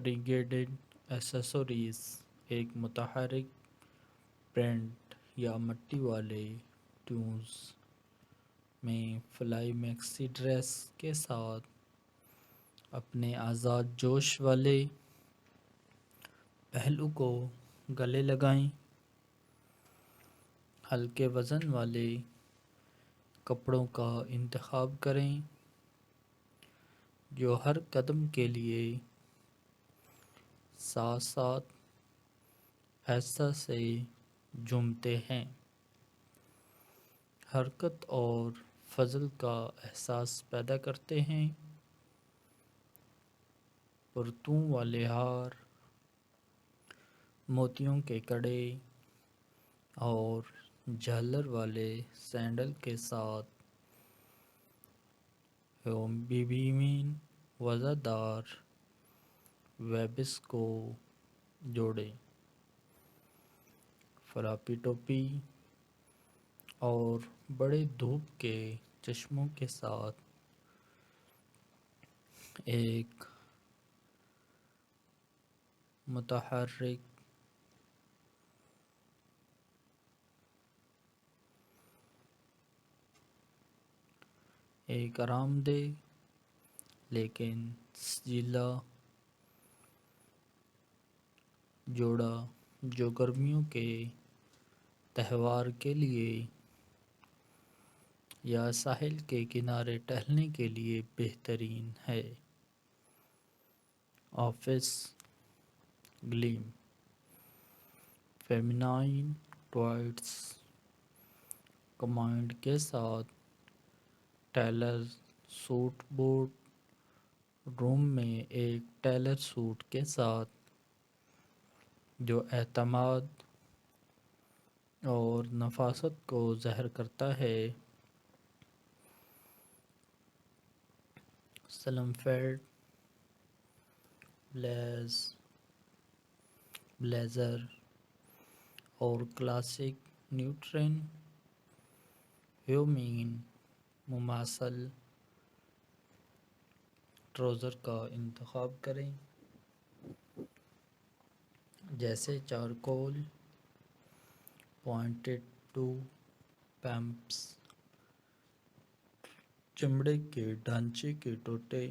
فریگیڈڈ ایسیسوریز ایک متحرک پرنٹ یا مٹی والے ٹیونز میں فلائی میکسی ڈریس کے ساتھ اپنے آزاد جوش والے پہلو کو گلے لگائیں۔ ہلکے وزن والے کپڑوں کا انتخاب کریں جو ہر قدم کے لیے ساتھ ساتھ ایسا سے جھومتے ہیں، حرکت اور فضل کا احساس پیدا کرتے ہیں۔ پرتوں والے ہار، موتیوں کے کڑے اور جھالر والے سینڈل کے ساتھ بیبیین وزردار ویبس کو جوڑیں۔ فلاپی ٹوپی اور بڑے دھوپ کے چشموں کے ساتھ ایک متحرک ایک آرام دہ لیکن سجیلا جوڑا جو گرمیوں کے تہوار کے لیے یا ساحل کے کنارے ٹہلنے کے لیے بہترین ہے۔ آفس گلیم، فیمینائن ٹوائٹس کمانڈ کے ساتھ ٹیلر سوٹ بورڈ روم میں ایک ٹیلر سوٹ کے ساتھ جو اعتماد اور نفاست کو ظاہر کرتا ہے۔ سلم فیٹ بلیزر اور کلاسک نیوٹرن ہیومین مماثل ٹراؤزر کا انتخاب کریں جیسے چارکول پوائنٹڈ ٹو پمپس، چمڑے کے ڈھانچے کے ٹوٹے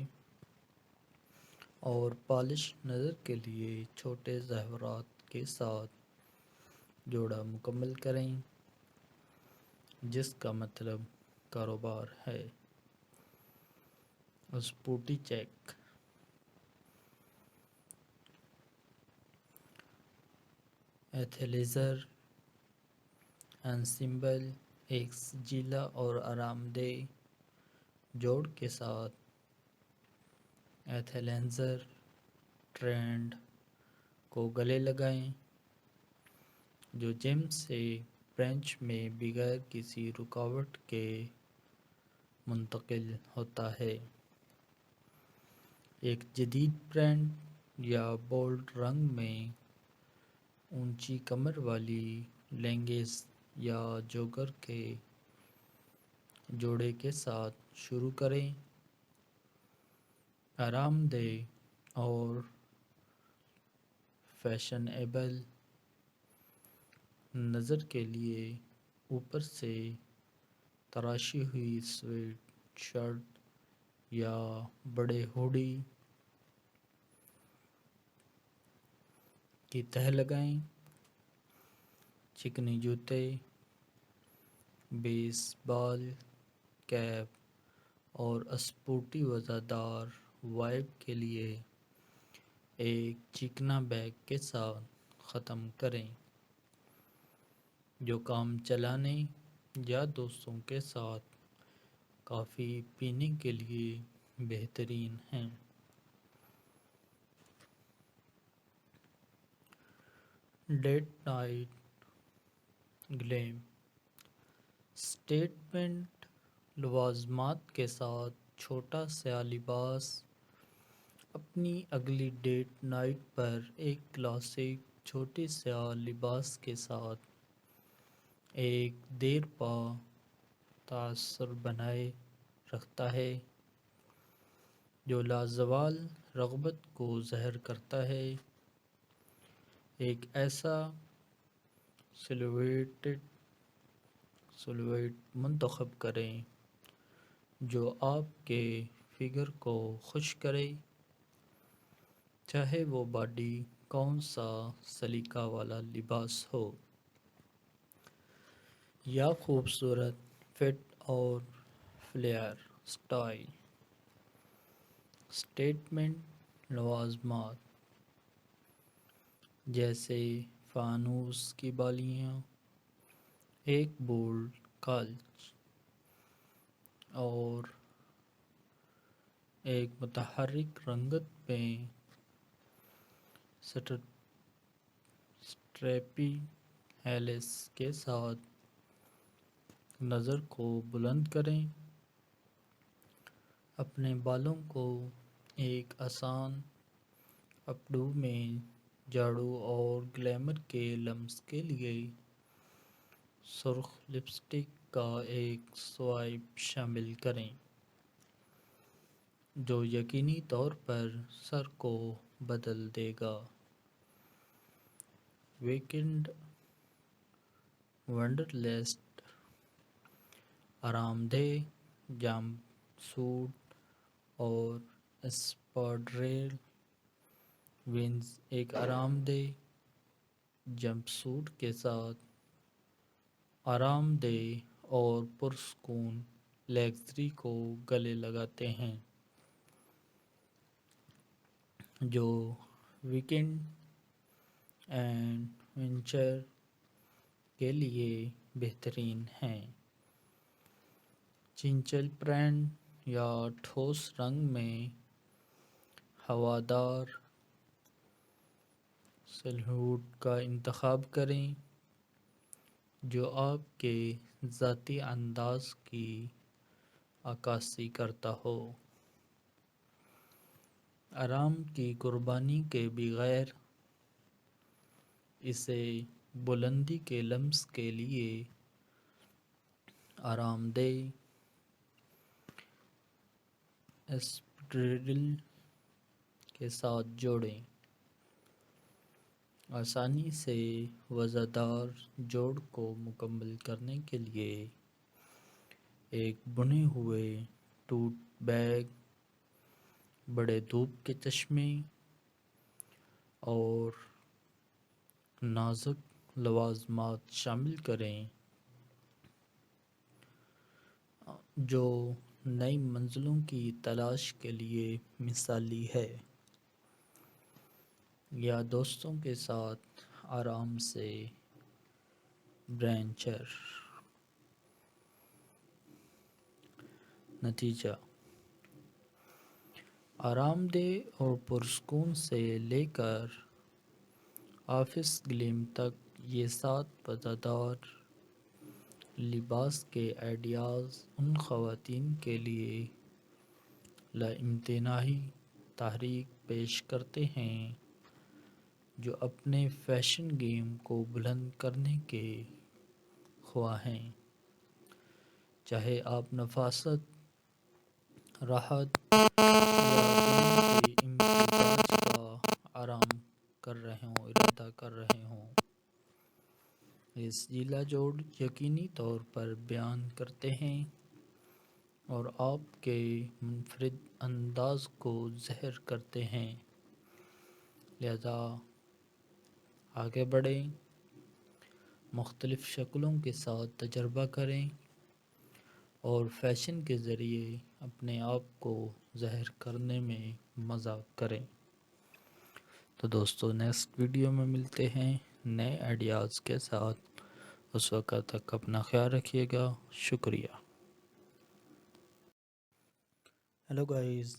اور پالش نظر کے لیے چھوٹے زیورات کے ساتھ جوڑا مکمل کریں جس کا مطلب کاروبار ہے۔ اسپوٹی چیک، ایتھلیزر انسمبل ایک سجیلا اور آرام دہ جوڑ کے ساتھ ایتھلیزر ٹرینڈ کو گلے لگائیں جو جم سے برنچ میں بغیر کسی رکاوٹ کے منتقل ہوتا ہے۔ ایک جدید پرنٹ یا بولڈ رنگ میں اونچی کمر والی لیگنگز یا جوگر کے جوڑے کے ساتھ شروع کریں۔ آرام دہ اور فیشنیبل نظر کے لیے اوپر سے تراشی ہوئی سویٹ شرٹ یا بڑے ہوڈی کی تہ لگائیں۔ چکنی جوتے، بیس بال کیپ اور اسپورٹی وزردار وائب کے لیے ایک چکنا بیگ کے ساتھ ختم کریں جو کام چلانے یا دوستوں کے ساتھ کافی پینے کے لیے بہترین ہے۔ ڈیٹ نائٹ گلیم، اسٹیٹمنٹ لوازمات کے ساتھ چھوٹا سیاہ لباس اپنی اگلی ڈیٹ نائٹ پر ایک کلاسک چھوٹے سیاہ لباس کے ساتھ ایک دیرپا تاثر بنائے رکھتا ہے۔ جو لازوال رغبت کو ظاہر کرتا ہے، ایک ایسا سلویٹ منتخب کریں جو آپ کے فگر کو خوش کرے، چاہے وہ باڈی کون سا سلیقہ والا لباس ہو یا خوبصورت فٹ اور فلیئر سٹائل۔ سٹیٹمنٹ لوازمات جیسے فانوس کی بالیاں، ایک بولڈ کالچ اور ایک متحرک رنگت میں سٹریپی ہیلس کے ساتھ نظر کو بلند کریں۔ اپنے بالوں کو ایک آسان اپ ڈو میں جھاڑو اور گلیمر کے لمس کے لیے سرخ لپسٹک کا ایک سوائپ شامل کریں جو یقینی طور پر سر کو بدل دے گا۔ ویکنڈ ونڈرلسٹ آرام دہ جمپ سوٹ اور اسپاڈریل ونز ایک آرام دہ جمپ سوٹ کے ساتھ آرام دہ اور پرسکون لگژری کو گلے لگاتے ہیں جو ویکنڈ ایڈونچر کے لیے بہترین ہیں۔ چنچل پرنٹ یا ٹھوس رنگ میں ہوادار سلہوٹ کا انتخاب کریں جو آپ کے ذاتی انداز کی عکاسی کرتا ہو۔ آرام کی قربانی کے بغیر اسے بلندی کے لمس کے لیے آرام دہ اسپیڈریل کے ساتھ جوڑیں۔ آسانی سے وزن دار جوڑ کو مکمل کرنے کے لیے ایک بنے ہوئے ٹوٹ بیگ، بڑے دھوپ کے چشمے اور نازک لوازمات شامل کریں جو نئی منزلوں کی تلاش کے لیے مثالی ہے، یا دوستوں کے ساتھ آرام سے برنچر۔ نتیجہ: آرام دہ اور پرسکون سے لے کر آفس گلیم تک یہ 7 مزیدار لباس کے آئیڈیاز ان خواتین کے لیے لامتناہی تحریک پیش کرتے ہیں جو اپنے فیشن گیم کو بلند کرنے کے خواہاں ہیں، چاہے آپ نفاست، راحت یا دنیا کے امتزاج کا ارادہ کر رہے ہوں۔ یہ ضلع جوڑ یقینی طور پر بیان کرتے ہیں اور آپ کے منفرد انداز کو ظاہر کرتے ہیں، لہذا آگے بڑھیں، مختلف شکلوں کے ساتھ تجربہ کریں اور فیشن کے ذریعے اپنے آپ کو ظاہر کرنے میں مزہ کریں۔ تو دوستو، نیکسٹ ویڈیو میں ملتے ہیں نئے آئیڈیاز کے ساتھ۔ اس وقت تک اپنا خیال رکھیے گا۔ شکریہ۔ Hello guys,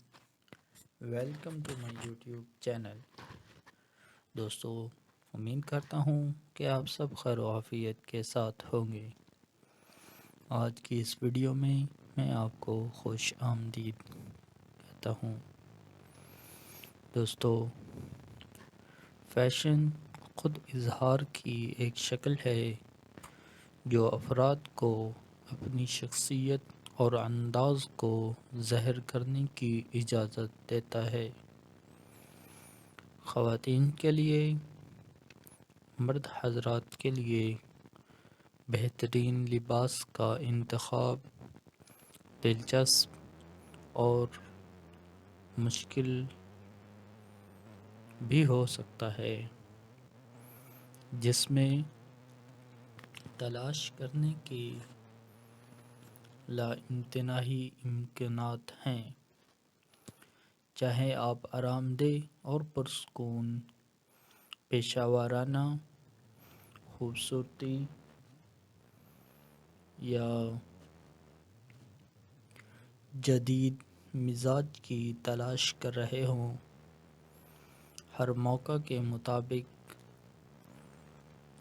welcome to my YouTube channel. دوستو، امید کرتا ہوں کہ آپ سب خیر و عافیت کے ساتھ ہوں گے۔ آج کی اس ویڈیو میں آپ کو خوش آمدید کہتا ہوں۔ دوستو، فیشن خود اظہار کی ایک شکل ہے جو افراد کو اپنی شخصیت اور انداز کو ظاہر کرنے کی اجازت دیتا ہے۔ خواتین کے لیے، مرد حضرات کے لیے بہترین لباس کا انتخاب دلچسپ اور مشکل بھی ہو سکتا ہے، جس میں تلاش کرنے کے لامتناہی امکانات ہیں۔ چاہے آپ آرام دہ اور پرسکون پیشہ ورانہ خوبصورتی یا جدید مزاج کی تلاش کر رہے ہوں، ہر موقع کے مطابق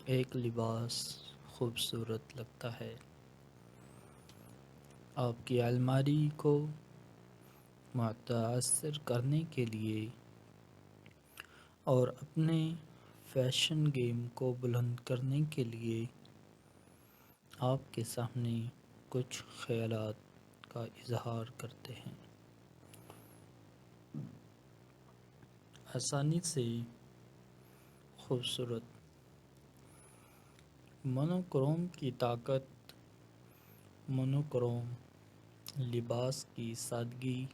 ایک لباس خوبصورت لگتا ہے۔ آپ کی الماری کو متاثر کرنے کے لیے اور اپنے فیشن گیم کو بلند کرنے کے لیے آپ کے سامنے کچھ خیالات کا اظہار کرتے ہیں۔ آسانی سے خوبصورت مونوکروم کی طاقت۔ مونوکروم لباس کی سادگی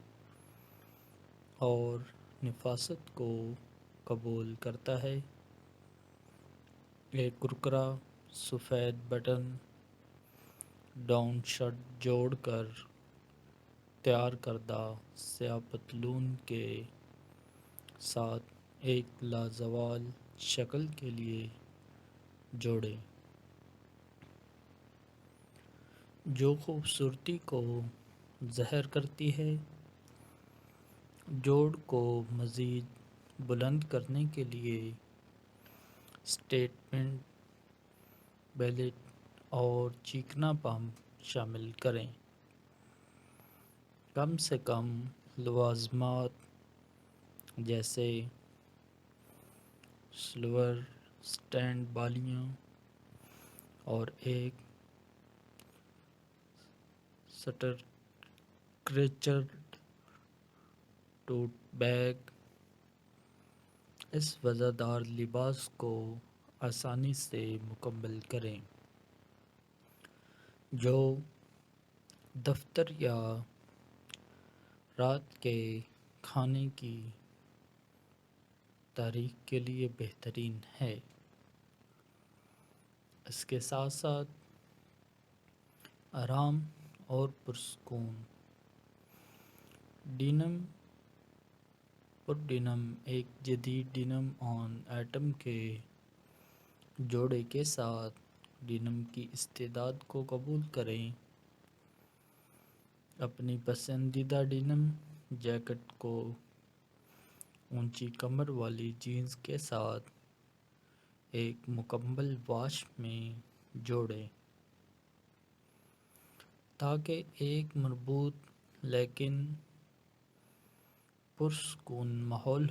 اور نفاست کو قبول کرتا ہے۔ ایک کرکرا سفید بٹن ڈاؤن شرٹ جوڑ کر تیار کردہ سیاہ پتلون کے ساتھ ایک لازوال شکل کے لیے جوڑیں، جو خوبصورتی کو ظاہر کرتی ہے۔ جوڑ کو مزید بلند کرنے کے لیے اسٹیٹمنٹ بیلٹ اور چیکنا پمپ شامل کریں۔ کم سے کم لوازمات جیسے سلور سٹینڈ بالیاں اور ایک سٹرکچرڈ ٹوٹ بیگ اس وزردار لباس کو آسانی سے مکمل کریں، جو دفتر یا رات کے کھانے کی تاریخ کے لیے بہترین ہے۔ اس کے ساتھ ساتھ آرام اور پرسکون ڈینم پر ڈینم ایک جدید ڈینم آن ایٹم کے جوڑے کے ساتھ ڈینم کی استعداد کو قبول کریں۔ اپنی پسندیدہ ڈینم جیکٹ کو اونچی کمر والی جینز کے ساتھ ایک مکمل واش میں جوڑیں تاکہ ایک مربوط لیکن پرسکون ماحول